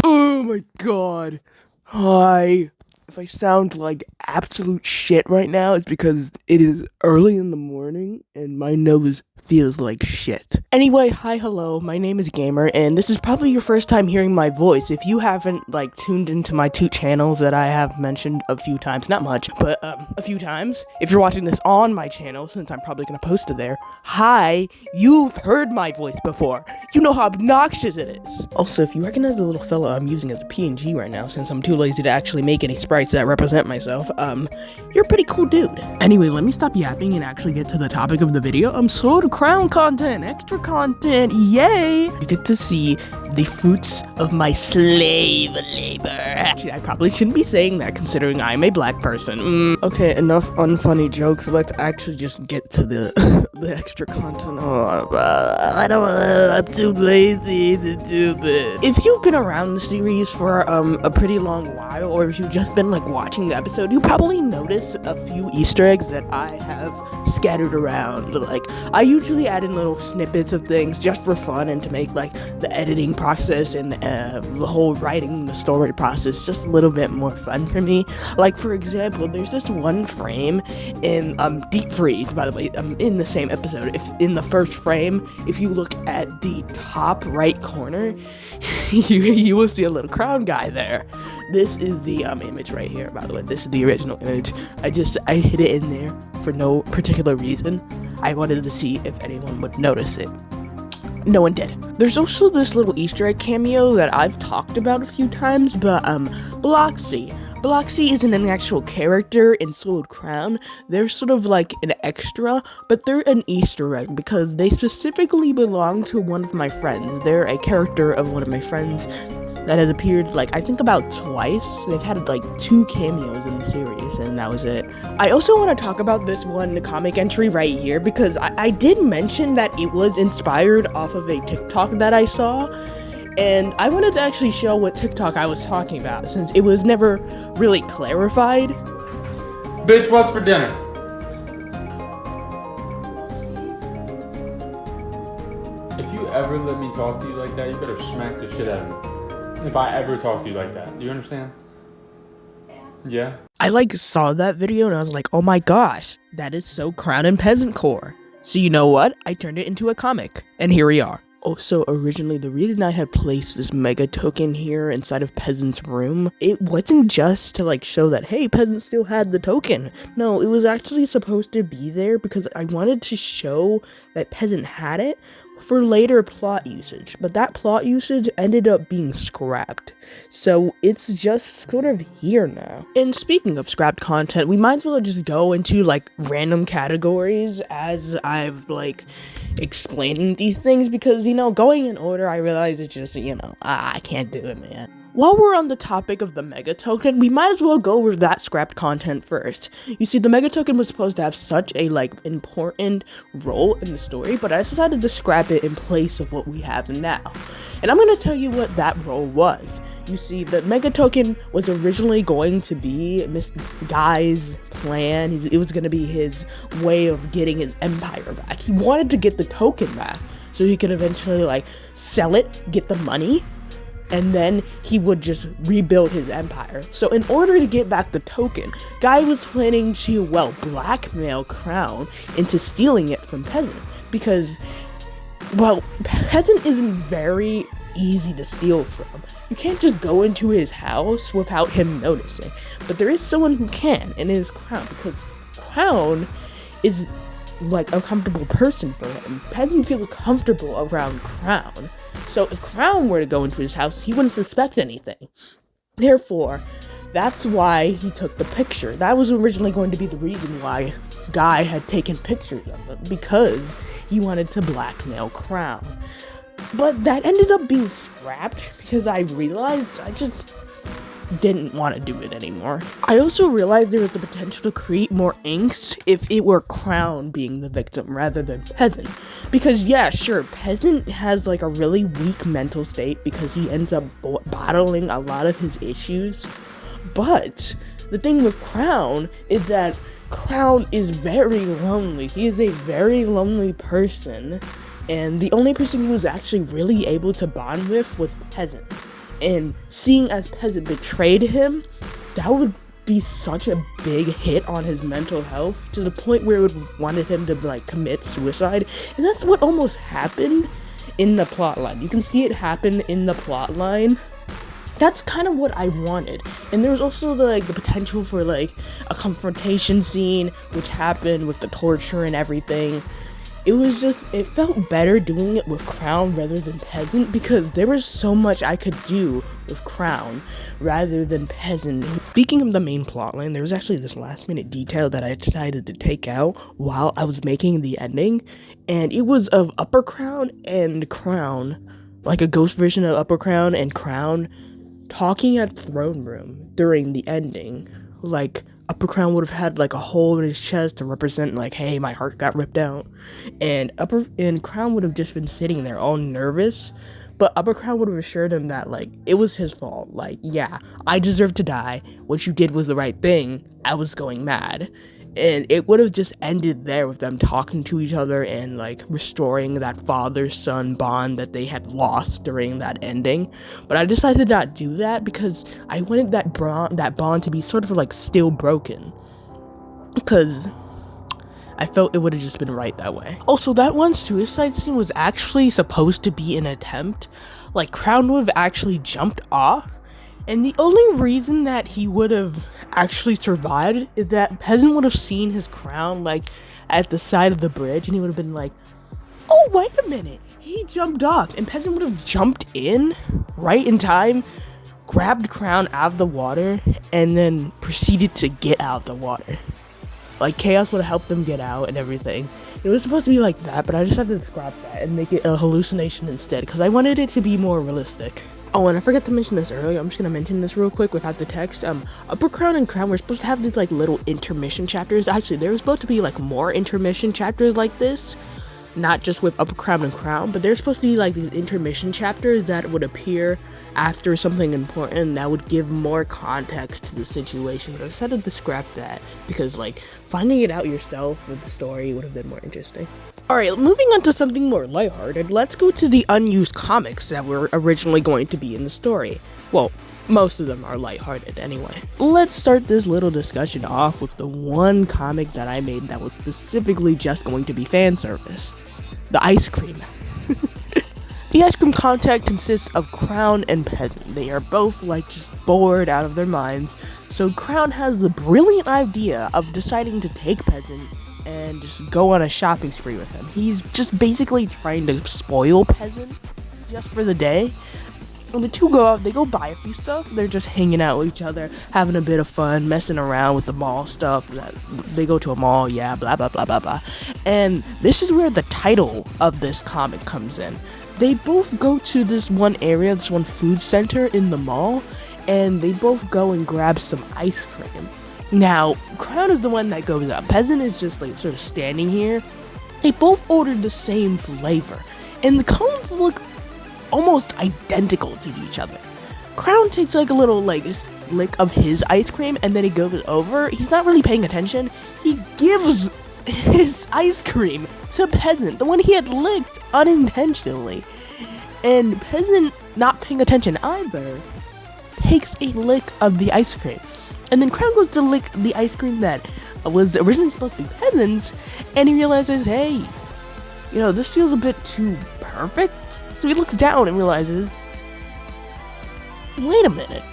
Oh my god. Hi. If I sound like absolute shit right now, it's because it is early in the morning and my nose feels like shit. Anyway, hi, hello, my name is Gamer, and this is probably your first time hearing my voice. If you haven't, tuned into my 2 channels that I have mentioned a few times, not much, but, a few times. If you're watching this on my channel, since I'm probably gonna post it there, hi, you've heard my voice before. You know how obnoxious it is. Also, if you recognize the little fella I'm using as a PNG right now, since I'm too lazy to actually make any sprites that represent myself, you're a pretty cool dude. Anyway, let me stop yapping and actually get to the topic of the video. SoiledCrown content, extra content, yay! You get to see the fruits of my slave labor. Actually, I probably shouldn't be saying that considering I'm a black person. Okay, enough unfunny jokes. Let's actually just get to the the extra content. I'm too lazy to do this. If you've been around the series for a pretty long while, or if you've just been watching the episode, you probably notice a few Easter eggs that I have scattered around. I usually add in little snippets of things just for fun and to make the editing process and the whole writing the story process just a little bit more fun for me. For example, there's this one frame in Deep Freeze, by the way, in the same episode. If in the first frame, if you look at the top right corner, you will see a little crown guy there. This is the image right here, by the way. This is the original image. I hid it in there for no particular reason. I wanted to see if anyone would notice it. No one did. There's also this little Easter egg cameo that I've talked about a few times, but Bloxy. Bloxy isn't an actual character in SoiledCrown. They're sort of like an extra, but they're an Easter egg because they specifically belong to one of my friends. They're a character of one of my friends that has appeared I think about twice. They've had 2 cameos in the series, and that was it. I also want to talk about this one comic entry right here because I did mention that it was inspired off of a TikTok that I saw, and I wanted to actually show what TikTok I was talking about since it was never really clarified. Bitch, what's for dinner? If you ever let me talk to you like that, you better smack the shit out of me. If I ever talk to you like that. Do you understand? Yeah? I saw that video and I was like, oh my gosh, that is so Crown and Peasant core. So you know what? I turned it into a comic, and here we are. Also, originally, the reason I had placed this mega token here inside of Peasant's room, it wasn't just to show that, hey, Peasant still had the token. No, it was actually supposed to be there because I wanted to show that Peasant had it for later plot usage, but that plot usage ended up being scrapped, so it's just sort of here now. And speaking of scrapped content, we might as well just go into random categories as I've explaining these things, because going in order, I realize it's just I can't do it, man. While we're on the topic of the Mega Token, we might as well go over that scrapped content first. You see, the Mega Token was supposed to have such a, important role in the story, but I decided to scrap it in place of what we have now. And I'm gonna tell you what that role was. You see, the Mega Token was originally going to be Mr. Guy's plan. It was gonna be his way of getting his empire back. He wanted to get the token back, so he could eventually, sell it, get the money, and then he would just rebuild his empire. So in order to get back the token, Guy was planning to, blackmail Crown into stealing it from Peasant. Because, Peasant isn't very easy to steal from. You can't just go into his house without him noticing. But there is someone who can, and it is Crown, because Crown is a comfortable person for him. Peasant feels comfortable around Crown. So if Crown were to go into his house, he wouldn't suspect anything. Therefore, that's why he took the picture. That was originally going to be the reason why Guy had taken pictures of him, because he wanted to blackmail Crown. But that ended up being scrapped because I realized I just didn't want to do it anymore. I also realized there was the potential to create more angst if it were Crown being the victim rather than Peasant. Because yeah, sure, Peasant has a really weak mental state because he ends up bottling a lot of his issues. But the thing with Crown is that Crown is very lonely. He is a very lonely person, and the only person he was actually really able to bond with was Peasant. And seeing as Peasant betrayed him, that would be such a big hit on his mental health, to the point where it would wanted him to like commit suicide. And that's what almost happened in the plotline. You can see it happen in the plotline. That's kind of what I wanted. And there was also the potential for like a confrontation scene, which happened with the torture and everything. It felt better doing it with Crown rather than Peasant, because there was so much I could do with Crown rather than Peasant. Speaking of the main plotline, there was actually this last minute detail that I decided to take out while I was making the ending, and it was of Upper Crown and Crown, like a ghost version of Upper Crown and Crown, talking at Throne Room during the ending. Like, Upper Crown would have had like a hole in his chest to represent like, hey, my heart got ripped out, and Crown would have just been sitting there all nervous, but Upper Crown would have assured him that like it was his fault. Like, yeah, I deserve to die. What you did was the right thing. I was going mad. And it would have just ended there with them talking to each other and like restoring that father-son bond that they had lost during that ending. But I decided to not do that because I wanted that bond to be sort of like still broken, because I felt it would have just been right that way. Also, that one suicide scene was actually supposed to be an attempt. Like, Crown would have actually jumped off, and the only reason that he would have actually survived is that Peasant would have seen his crown like at the side of the bridge, and he would have been like, oh, wait a minute, he jumped off, and Peasant would have jumped in right in time, grabbed Crown out of the water, and then proceeded to get out of the water. Like, Chaos would have helped them get out and everything. It was supposed to be like that, but I just had to scrap that and make it a hallucination instead, because I wanted it to be more realistic. Oh, and I forgot to mention this earlier. I'm just gonna mention this real quick without the text. Upper Crown and Crown were supposed to have these like little intermission chapters. Actually, there was supposed to be like more intermission chapters like this, not just with Upper Crown and Crown, but there's supposed to be like these intermission chapters that would appear after something important that would give more context to the situation. But I decided to scrap that because like finding it out yourself with the story would have been more interesting. Alright, moving on to something more lighthearted, let's go to the unused comics that were originally going to be in the story. Well, most of them are lighthearted anyway. Let's start this little discussion off with the one comic that I made that was specifically just going to be fan service. The ice cream. The ice cream content consists of Crown and Peasant. They are both like just bored out of their minds, so Crown has the brilliant idea of deciding to take Peasant and just go on a shopping spree with him. He's just basically trying to spoil Peasant just for the day. When the two go out, they go buy a few stuff. They're just hanging out with each other, having a bit of fun, messing around with the mall stuff. They go to a mall, yeah, blah, blah, blah, blah, blah. And this is where the title of this comic comes in. They both go to this one area, this one food center in the mall, and they both go and grab some ice cream. Now, Crown is the one that goes up. Peasant is just like sort of standing here. They both ordered the same flavor, and the cones look almost identical to each other. Crown takes like a little like lick of his ice cream, and then he goes over. He's not really paying attention. He gives his ice cream to Peasant, the one he had licked unintentionally. And Peasant, not paying attention either, takes a lick of the ice cream. And then Crown goes to lick the ice cream that was originally supposed to be Peasant's, and he realizes, hey, you know, this feels a bit too perfect. So he looks down and realizes, wait a minute,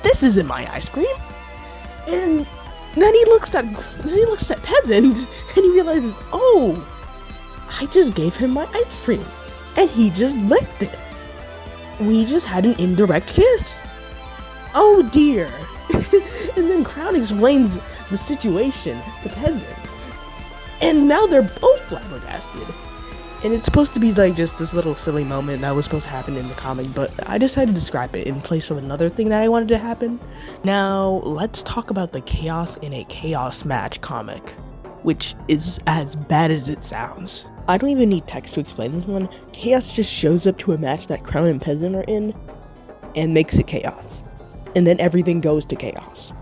this isn't my ice cream. And then he looks at Peasant and he realizes, oh, I just gave him my ice cream and he just licked it. We just had an indirect kiss. Oh dear. And then Crown explains the situation to Peasant, and now they're both flabbergasted. And it's supposed to be like just this little silly moment that was supposed to happen in the comic, but I decided to scrap it in place of another thing that I wanted to happen. Now, let's talk about the Chaos in a Chaos Match comic, which is as bad as it sounds. I don't even need text to explain this one. Chaos just shows up to a match that Crown and Peasant are in and makes it chaos. and then everything goes to chaos.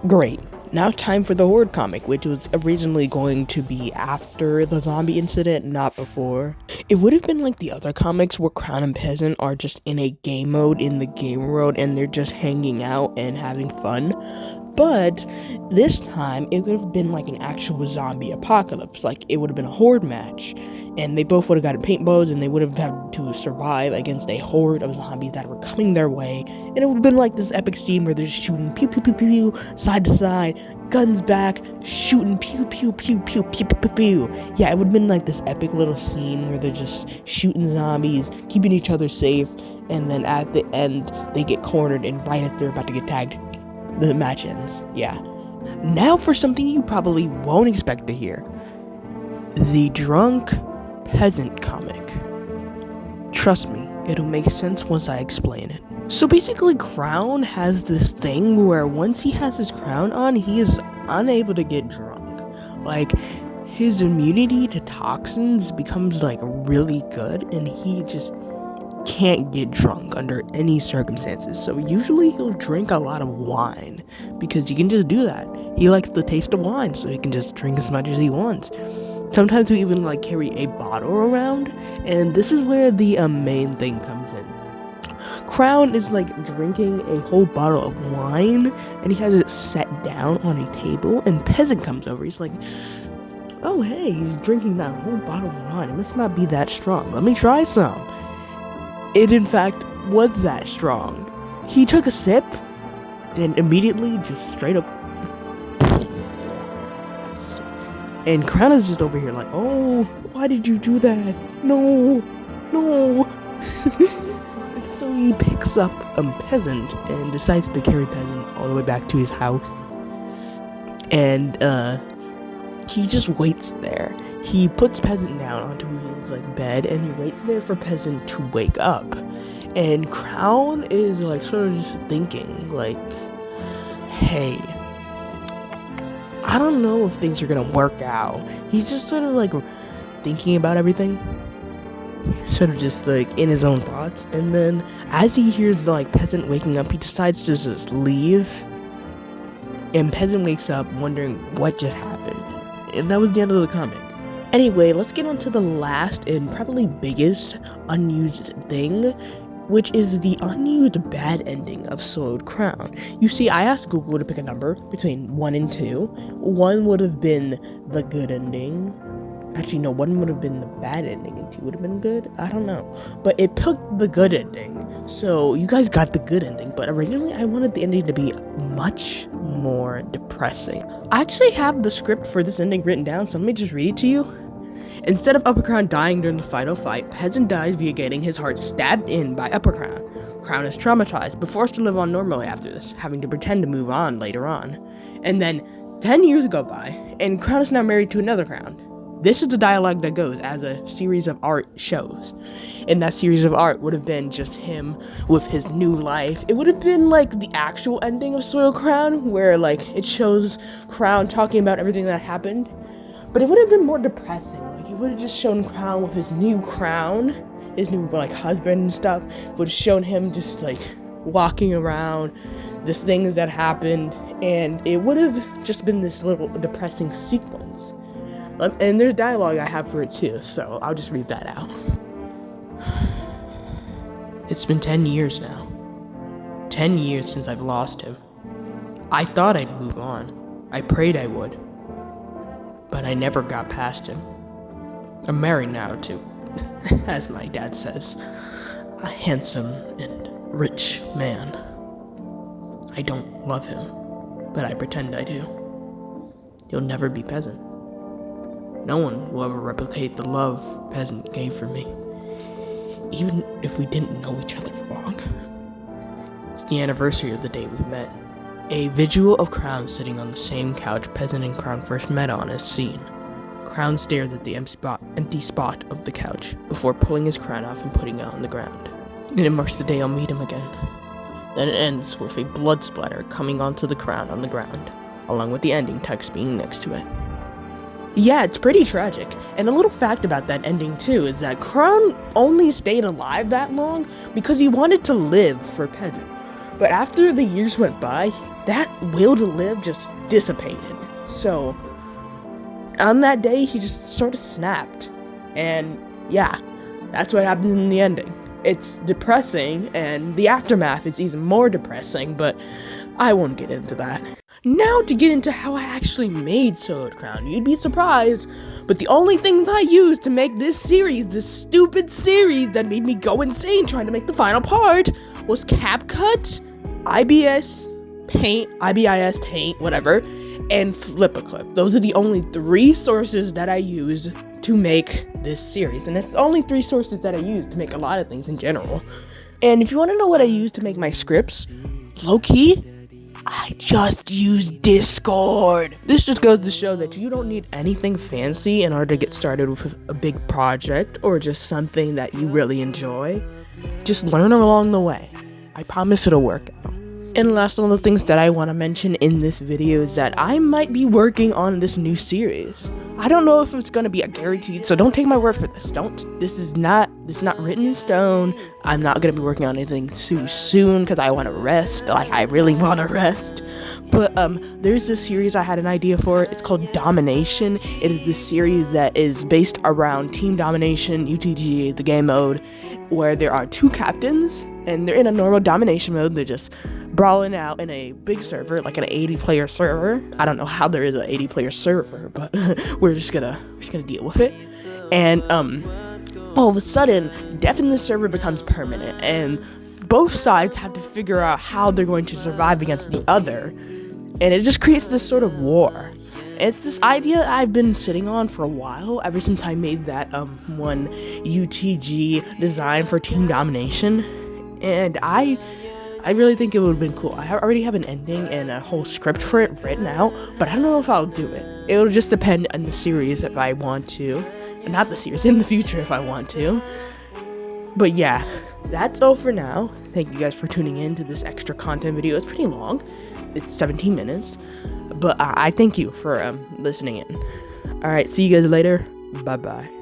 Great. Now time for the Horde comic, which was originally going to be after the zombie incident, not before. It would have been like the other comics where Crown and Peasant are just in a game mode in the game world and they're just hanging out and having fun. But this time, it would have been like an actual zombie apocalypse. Like, it would have been a horde match. And they both would have gotten paintballs, and they would have had to survive against a horde of zombies that were coming their way. And it would have been like this epic scene where they're shooting pew pew pew pew pew, side to side, guns back, shooting pew pew pew pew pew pew pew pew. Yeah, it would have been like this epic little scene where they're just shooting zombies, keeping each other safe, and then at the end, they get cornered, and right as they're about to get tagged, the match ends. Yeah. Now for something you probably won't expect to hear. The Drunk Peasant comic. Trust me, it'll make sense once I explain it. So basically, Crown has this thing where once he has his crown on, he is unable to get drunk. Like, his immunity to toxins becomes like really good, and he just can't get drunk under any circumstances. So usually he'll drink a lot of wine because he can just do that. He likes the taste of wine, so he can just drink as much as he wants. Sometimes he'll even like carry a bottle around, and this is where the main thing comes in. Crown is like drinking a whole bottle of wine, and he has it set down on a table, and Peasant comes over. He's like, oh hey, he's drinking that whole bottle of wine. It must not be that strong. Let me try some. It in fact was that strong. He took a sip and immediately just straight up, and Crown is just over here like, oh, why did you do that? No. So he picks up Peasant and decides to carry Peasant all the way back to his house. And he just waits there. He puts Peasant down onto his like bed, and he waits there for Peasant to wake up. And Crown is like sort of just thinking like, hey, I don't know if things are gonna work out. He's just sort of like thinking about everything, sort of just like in his own thoughts. And then as he hears like Peasant waking up, he decides to just leave. And Peasant wakes up wondering what just happened. And that was the end of the comic. Anyway, let's get on to the last and probably biggest unused thing, which is the unused bad ending of SoiledCrown. You see, I asked Google to pick a number between 1 and 2. 1 would have been the good ending. Actually, no, 1 would have been the bad ending, and 2 would have been good? I don't know. But it picked the good ending. So, you guys got the good ending, but originally I wanted the ending to be much more depressing. I actually have the script for this ending written down, so let me just read it to you. Instead of Upper Crown dying during the final fight, Peasant dies via getting his heart stabbed in by Upper Crown. Crown is traumatized, but forced to live on normally after this, having to pretend to move on later on. And then 10 years go by, and Crown is now married to another Crown. This is the dialogue that goes as a series of art shows. And that series of art would have been just him with his new life. It would have been like the actual ending of SoiledCrown, where like it shows Crown talking about everything that happened. But it would have been more depressing. Like, it would have just shown Crown with his new crown, his new like husband and stuff. It would have shown him just like walking around, the things that happened, and it would have just been this little depressing sequence. And there's dialogue I have for it too, so I'll just read that out. It's been 10 years now. 10 years since I've lost him. I thought I'd move on. I prayed I would. But I never got past him. I'm married now to, as my dad says, a handsome and rich man. I don't love him, but I pretend I do. He'll never be Peasant. No one will ever replicate the love Peasant gave for me, even if we didn't know each other for long. It's the anniversary of the day we met. A visual of Crown sitting on the same couch Peasant and Crown first met on is seen. Crown stares at the empty spot of the couch before pulling his crown off and putting it on the ground. And it marks the day I'll meet him again. Then it ends with a blood splatter coming onto the crown on the ground, along with the ending text being next to it. Yeah, it's pretty tragic. And a little fact about that ending too is that Crown only stayed alive that long because he wanted to live for Peasant. But after the years went by, that will to live just dissipated. So, on that day, he just sort of snapped. And yeah, that's what happened in the ending. It's depressing, and the aftermath is even more depressing, but I won't get into that. Now to get into how I actually made SoiledCrown. You'd be surprised, but the only things I used to make this series, this stupid series that made me go insane trying to make the final part, was CapCut, IBIS Paint, whatever, and FlipaClip. Those are the only 3 sources that I use to make this series, and it's only 3 sources that I use to make a lot of things in general. And if you want to know what I use to make my scripts, low-key, I just use Discord. This just goes to show that you don't need anything fancy in order to get started with a big project or just something that you really enjoy. Just learn along the way. I promise it'll work out. And last one of the things that I want to mention in this video is that I might be working on this new series. I don't know if it's going to be a guaranteed, so don't take my word for this. This is not written in stone. I'm not going to be working on anything too soon because I want to rest. Like, I really want to rest. But there's this series I had an idea for. It's called Domination. It is this series that is based around Team Domination, UTG, the game mode, where there are 2 captains, and they're in a normal domination mode. They're just brawling out in a big server, like an 80-player server. I don't know how there is an 80-player server, but we're just gonna deal with it. And all of a sudden, death in the server becomes permanent, and both sides have to figure out how they're going to survive against the other, and it just creates this sort of war. It's this idea I've been sitting on for a while, ever since I made that one UTG design for Team Domination, and I really think it would have been cool. I already have an ending and a whole script for it written out, but I don't know if I'll do it. It'll just depend on the series if I want to. Not the series, in the future if I want to. But yeah, that's all for now. Thank you guys for tuning in to this extra content video. It's pretty long. It's 17 minutes. But I thank you for listening in. Alright, see you guys later. Bye-bye.